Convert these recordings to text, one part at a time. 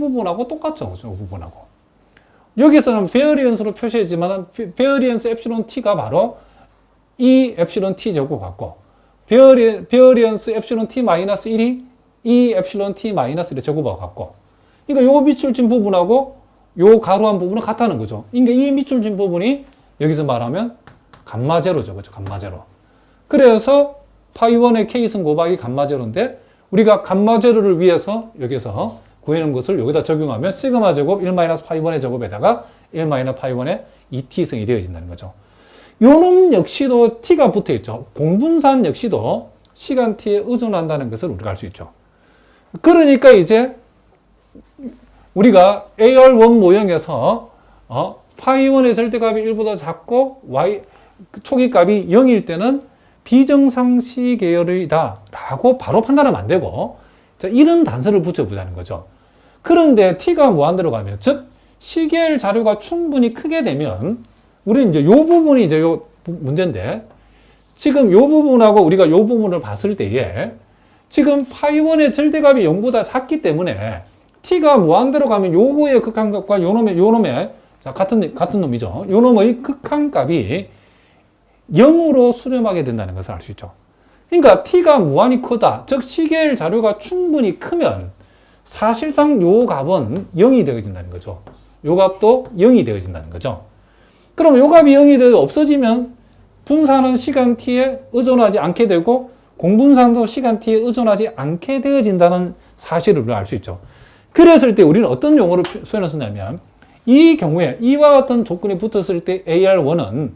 부분하고 똑같죠. 그죠? 이 부분하고. 여기서는 베어리언스로 표시했지만 베어리언스 엡실론 t가 바로 이 엡실론 t 제곱 같고 베어리언스 엡실론 t 마이너스 1이 이 엡실론 t 마이너스 1의 제곱하고 같고 그러니까 요 밑줄진 부분하고 요 가로한 부분은 같다는 거죠. 그러니까 이 밑줄진 부분이 여기서 말하면 감마 제로죠. 그죠? 감마 제로. 그래서 파이1의 k승 곱하기 감마 제로인데 우리가 감마 제로를 위해서 여기서 구하는 것을 여기다 적용하면 시그마 제곱 1-파이1의 제곱에다가 1-파이1의 2t승이 되어진다는 거죠. 요놈 역시도 t가 붙어 있죠. 공분산 역시도 시간 t에 의존한다는 것을 우리가 알 수 있죠. 그러니까 이제 우리가 AR1 모형에서 파이1의 절대값이 1보다 작고 초기값이 0일 때는 비정상시 계열이다 라고 바로 판단하면 안 되고 자, 이런 단서를 붙여보자는 거죠. 그런데 t가 무한대로 가면 즉 시계열 자료가 충분히 크게 되면 우리는 이제 요 부분이 이제 요 문제인데 지금 요 부분하고 우리가 요 부분을 봤을 때에 지금 파이1의 절대값이 0보다 작기 때문에 t가 무한대로 가면 요거의 극한값과 요놈의 자, 같은 놈이죠. 요놈의 극한값이 0으로 수렴하게 된다는 것을 알 수 있죠. 그러니까 t가 무한히 크다. 즉 시계열 자료가 충분히 크면 사실상 요 값은 0이 되어진다는 거죠. 요 값도 0이 되어진다는 거죠. 그럼 요 값이 0이 되어 없어지면 분산은 시간 t에 의존하지 않게 되고 공분산도 시간 t에 의존하지 않게 되어진다는 사실을 알 수 있죠. 그랬을 때 우리는 어떤 용어를 표현을 쓰냐면 이 경우에 이와 같은 조건이 붙었을 때 AR1은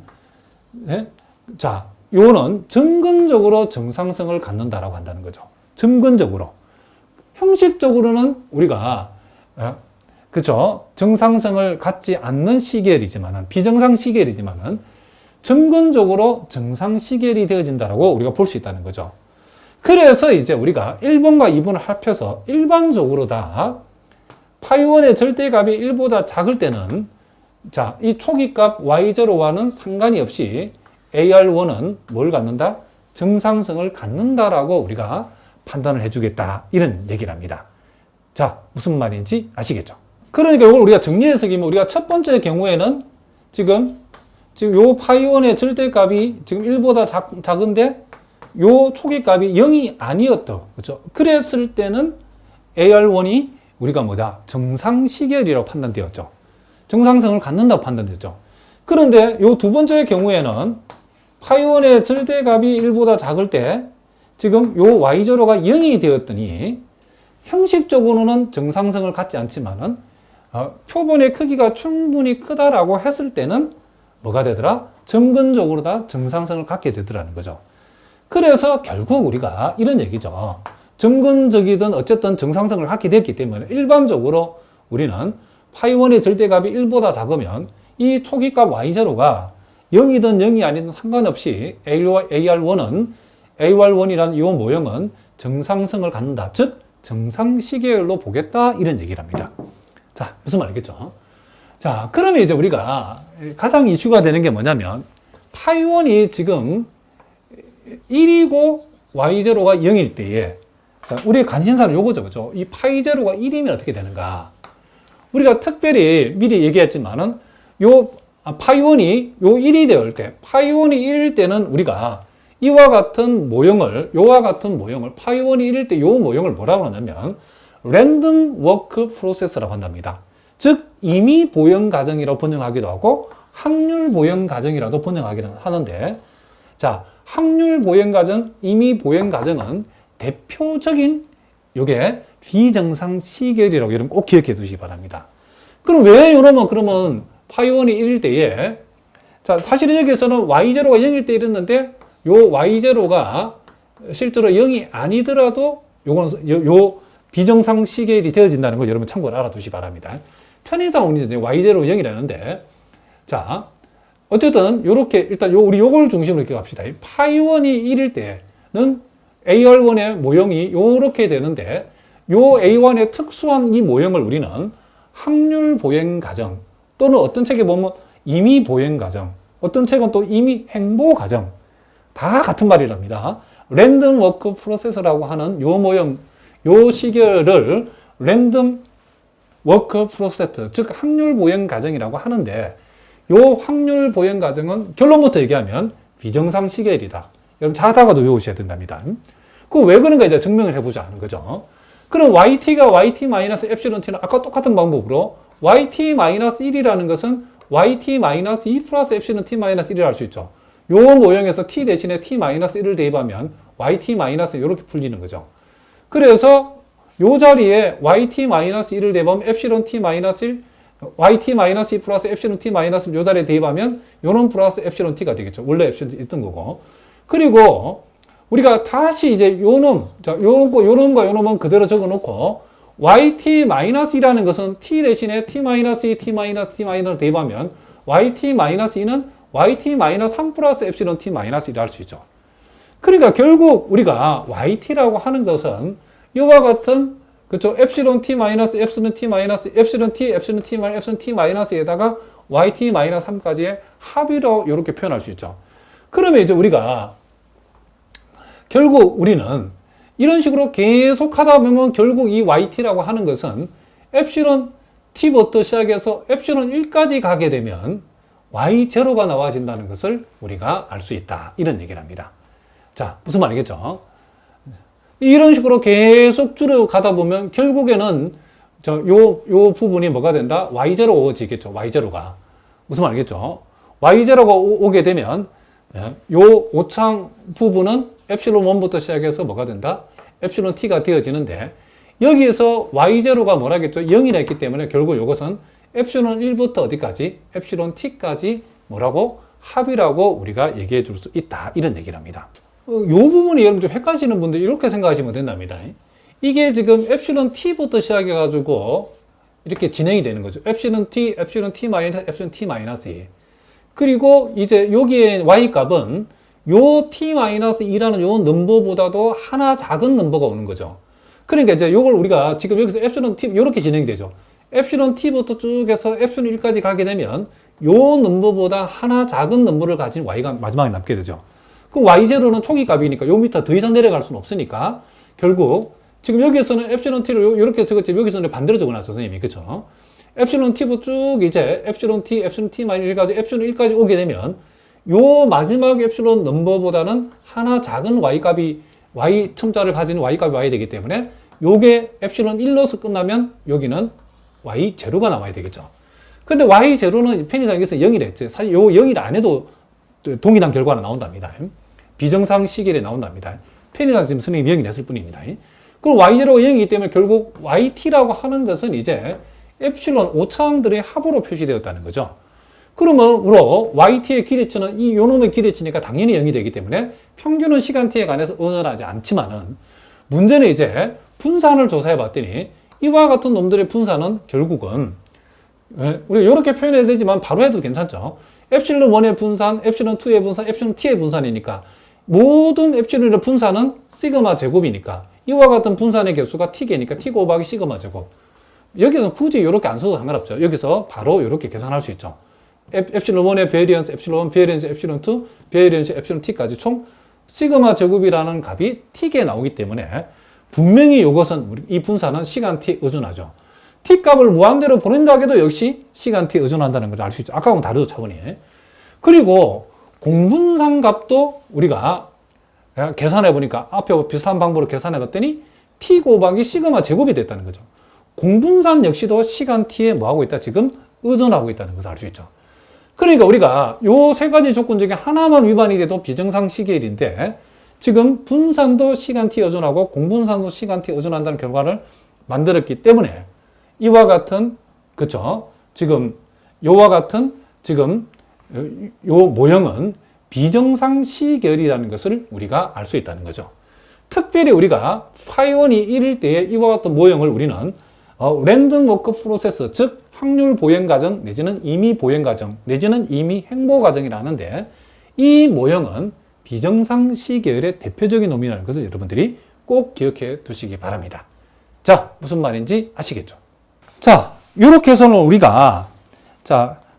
자, 요는 점근적으로 정상성을 갖는다라고 한다는 거죠. 점근적으로. 형식적으로는 우리가 그쵸? 정상성을 갖지 않는 시계열이지만은 비정상 시계열이지만은 점근적으로 정상 시계열이 되어진다라고 우리가 볼 수 있다는 거죠. 그래서 이제 우리가 1번과 2번을 합해서 일반적으로 다 파이1의 절대값이 1보다 작을 때는 자, 이 초기값 y0와는 상관이 없이 AR1은 뭘 갖는다? 정상성을 갖는다라고 우리가 판단을 해주겠다. 이런 얘기를 합니다. 자, 무슨 말인지 아시겠죠? 그러니까 이걸 우리가 정리해서 보면 우리가 첫 번째 경우에는 지금 요 파이1의 절대값이 지금 1보다 작은데 요 초기값이 0이 아니었다. 그렇죠? 그랬을 때는 AR1이 우리가 뭐다? 정상 시계열이라고 판단되었죠. 정상성을 갖는다고 판단되었죠. 그런데 요 두 번째 경우에는 파이1의 절대값이 1보다 작을 때 지금 요 y0가 0이 되었더니 형식적으로는 정상성을 갖지 않지만은 표본의 크기가 충분히 크다라고 했을 때는 뭐가 되더라? 점근적으로 다 정상성을 갖게 되더라는 거죠. 그래서 결국 우리가 이런 얘기죠. 점근적이든 어쨌든 정상성을 갖게 됐기 때문에 일반적으로 우리는 파이1의 절대값이 1보다 작으면 이 초기값 y0가 0이든 0이 아니든 상관없이 AR1이라는 이 모형은 정상성을 갖는다. 즉 정상 시계열로 보겠다. 이런 얘기를 합니다. 자, 무슨 말이겠죠? 자, 그러면 이제 우리가 가장 이슈가 되는 게 뭐냐면 파이1이 지금 1이고 y0가 0일 때에 자, 우리의 관심사는 요거죠. 그죠? 이 파이0가 1이면 어떻게 되는가? 우리가 특별히 미리 얘기했지만은 파이1이 요 1이 되을 때, 파이1이 1일 때는 우리가 요와 같은 모형을 파이1이 1일 때 요 모형을 뭐라고 하냐면 랜덤 워크 프로세스라고 한답니다. 즉 임의 보형 과정이라고 번역하기도 하고 확률 보형 과정이라도 번역하기는 하는데 자, 확률 보형 과정, 임의 보형 과정은 대표적인 요게 비정상 시계열이라고 여러분 꼭 기억해 두시기 바랍니다. 그럼 왜 그러면 파이1이 1일 때에 자, 사실은 여기에서는 y0가 0일 때 이랬는데 요 y0가 실제로 0이 아니더라도 요 비정상 시계열이 되어진다는 걸 여러분 참고를 알아두시기 바랍니다. 편의상 우리 y0 0이라는데 자, 어쨌든 요렇게 일단 우리 요걸 중심으로 이렇게 갑시다. 파이1이 1일 때는 AR1의 모형이 요렇게 되는데 요 A1의 특수한 이 모형을 우리는 확률 보행 과정 또는 어떤 책에 보면 임의 보행 과정, 어떤 책은 또 임의 행보 과정 다 같은 말이랍니다. 랜덤 워크 프로세서라고 하는 요 모형, 요 시계를 랜덤 워크 프로세스, 즉 확률 보행 과정이라고 하는데 요 확률 보행 과정은 결론부터 얘기하면 비정상 시계열이다. 여러분 자다가도 외우셔야 된답니다. 그 왜 그런가 이제 증명을 해보자 하는 거죠. 그럼 yt가 yt-epsilon-t는 아까 똑같은 방법으로 yt-1이라는 것은 yt-2 플러스 epsilon-t-1을 할 수 있죠. 요 모형에서 t 대신에 t-1을 대입하면 yt- 이렇게 풀리는 거죠. 그래서 요 자리에 yt-1을 대입하면 epsilon-t-1, yt-2 플러스 epsilon-t- 요 자리에 대입하면 요는 플러스 epsilon-t가 되겠죠. 원래 epsilon-t 있던 거고. 그리고 우리가 다시 이제 요 놈, 자, 요 놈과 요 놈은 그대로 적어 놓고 yt-2라는 것은 t 대신에 t-2, t-를 대입하면 yt-2는 yt-3 플러스 epsilon t-1을 할 수 있죠. 그러니까 결국 우리가 yt라고 하는 것은 이와 같은 그렇죠. epsilon t 마이너스 epsilon t 마이너스 epsilon t, epsilon t 마이너스 epsilon t 마이너스에다가 yt 마이너스 3까지의 합의로 이렇게 표현할 수 있죠. 그러면 이제 우리가 결국 우리는 이런 식으로 계속 하다 보면 결국 이 yt라고 하는 것은 epsilon t부터 시작해서 epsilon 1까지 가게 되면 y0가 나와진다는 것을 우리가 알 수 있다. 이런 얘기를 합니다. 자, 무슨 말이겠죠? 이런 식으로 계속 줄여가다 보면 결국에는 요 부분이 뭐가 된다? y0가 오지겠죠. y0가. 무슨 말이겠죠? y0가 오게 되면 요 오창 부분은 epsilon 1부터 시작해서 뭐가 된다? epsilon t가 되어지는데 여기에서 y0가 뭐라겠죠? 0이라 했기 때문에 결국 이것은 epsilon 1부터 어디까지? epsilon t까지 뭐라고? 합이라고 우리가 얘기해 줄 수 있다. 이런 얘기를 합니다. 이 부분이 여러분 좀 헷갈리시는 분들 이렇게 생각하시면 된답니다. 이게 지금 epsilon t부터 시작해가지고 이렇게 진행이 되는 거죠. epsilon t, epsilon t 마이너스, epsilon t 마이너스 2. 그리고 이제 여기에 y 값은 요 t-2라는 요 넘버보다도 하나 작은 넘버가 오는 거죠. 그러니까 이제 요걸 우리가 지금 여기서 epsilon t 이렇게 진행이 되죠. epsilon t부터 쭉 해서 epsilon 1까지 가게 되면 요 넘버보다 하나 작은 넘버를 가진 y가 마지막에 남게 되죠. 그럼 y0는 초기 값이니까 요 밑에 더 이상 내려갈 수는 없으니까 결국 지금 여기에서는 epsilon t를 이렇게 적었지 여기서는 반대로 적어놨죠, 선생님이. 그쵸? epsilon t부터 쭉 이제 epsilon t, epsilon t-1까지 epsilon 1까지 오게 되면 요 마지막 epsilon 넘버보다는 하나 작은 y 값이 y 첨자를 가진 y 값이 와야 되기 때문에 요게 epsilon 1로서 끝나면 여기는 y0가 나와야 되겠죠. 근데 y0는 편의상에서 0이라 했죠. 사실 요 0일 안 해도 동일한 결과가 나온답니다. 비정상 시계에 나온답니다. 편의상 지금 선생님이 0이 냈을 뿐입니다. 그럼 y0가 0이기 때문에 결국 yt라고 하는 것은 이제 epsilon 오차항들의 합으로 표시되었다는 거죠. 그러므로 yt의 기대치는 이 요놈의 기대치니까 당연히 0이 되기 때문에 평균은 시간 t에 관해서 의존하지 않지만은 문제는 이제 분산을 조사해 봤더니 이와 같은 놈들의 분산은 결국은 우리가 이렇게 표현해야 되지만 바로 해도 괜찮죠. epsilon 1의 분산, epsilon 2의 분산, epsilon t의 분산이니까 모든 epsilon의 분산은 시그마 제곱이니까 이와 같은 분산의 개수가 t개니까 t 곱하기 시그마 제곱. 여기서 굳이 이렇게 안 써도 상관없죠. 여기서 바로 이렇게 계산할 수 있죠. epsilon 1의 베리언스, epsilon 1, 베리언스, epsilon 2, 베리언스, epsilon t까지 총 시그마 제곱이라는 값이 t개 나오기 때문에 분명히 이것은 이 분산은 시간 t에 의존하죠. t 값을 무한대로 보낸다 해도 역시 시간 t에 의존한다는 걸 알 수 있죠. 아까하고는 다르죠, 차원이. 그리고 공분산 값도 우리가 계산해 보니까 앞에 비슷한 방법으로 계산해 봤더니 t 곱하기 시그마 제곱이 됐다는 거죠. 공분산 역시도 시간 t에 뭐하고 있다? 지금 의존하고 있다는 것을 알 수 있죠. 그러니까 우리가 요 세 가지 조건 중에 하나만 위반이 돼도 비정상 시계일인데 지금 분산도 시간 t에 의존하고 공분산도 시간 t에 의존한다는 결과를 만들었기 때문에 이와 같은 그쵸? 지금 요와 같은 지금 요 모형은 비정상 시계열이라는 것을 우리가 알 수 있다는 거죠. 특별히 우리가 파이원이 1일 때에 이와 같은 모형을 우리는 랜덤 워크 프로세스, 즉 확률 보행 과정 내지는 임의 보행 과정 내지는 임의 행보 과정이라 하는데 이 모형은 비정상 시계열의 대표적인 놈이라는 것을 여러분들이 꼭 기억해 두시기 바랍니다. 자, 무슨 말인지 아시겠죠? 자, 이렇게 해서는 우리가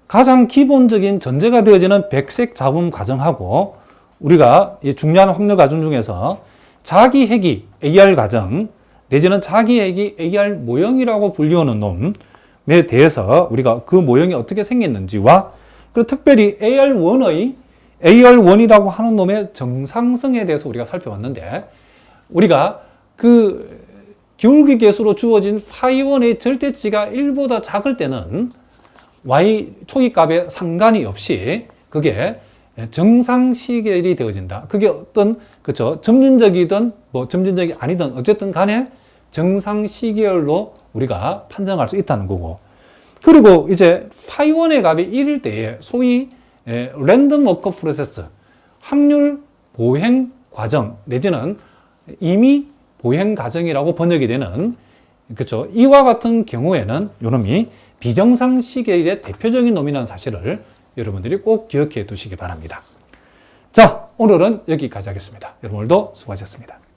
가장 기본적인 전제가 되어지는 백색 잡음 과정하고 우리가 이 중요한 확률 과정 중에서 자기핵이 AR 과정 내지는 자기핵이 AR 모형이라고 불리우는 놈 대해서 우리가 그 모형이 어떻게 생겼는지와 그리고 특별히 AR1이라고 하는 놈의 정상성에 대해서 우리가 살펴봤는데 우리가 그 기울기 계수로 주어진 phi1의 절대치가 1보다 작을 때는 y 초기값에 상관이 없이 그게 정상 시계열이 되어진다. 그게 어떤 그렇죠 점진적이든 뭐 점진적이 아니든 어쨌든 간에 정상 시계열로 우리가 판정할 수 있다는 거고. 그리고 이제 phi1의 값이 1일 때에 소위 랜덤 워커 프로세스 확률 보행 과정 내지는 임의 보행 과정이라고 번역이 되는 그렇죠. 이와 같은 경우에는 요놈이 비정상 시계열의 대표적인 놈이라는 사실을 여러분들이 꼭 기억해 두시기 바랍니다. 자, 오늘은 여기까지 하겠습니다. 여러분 오늘도 수고하셨습니다.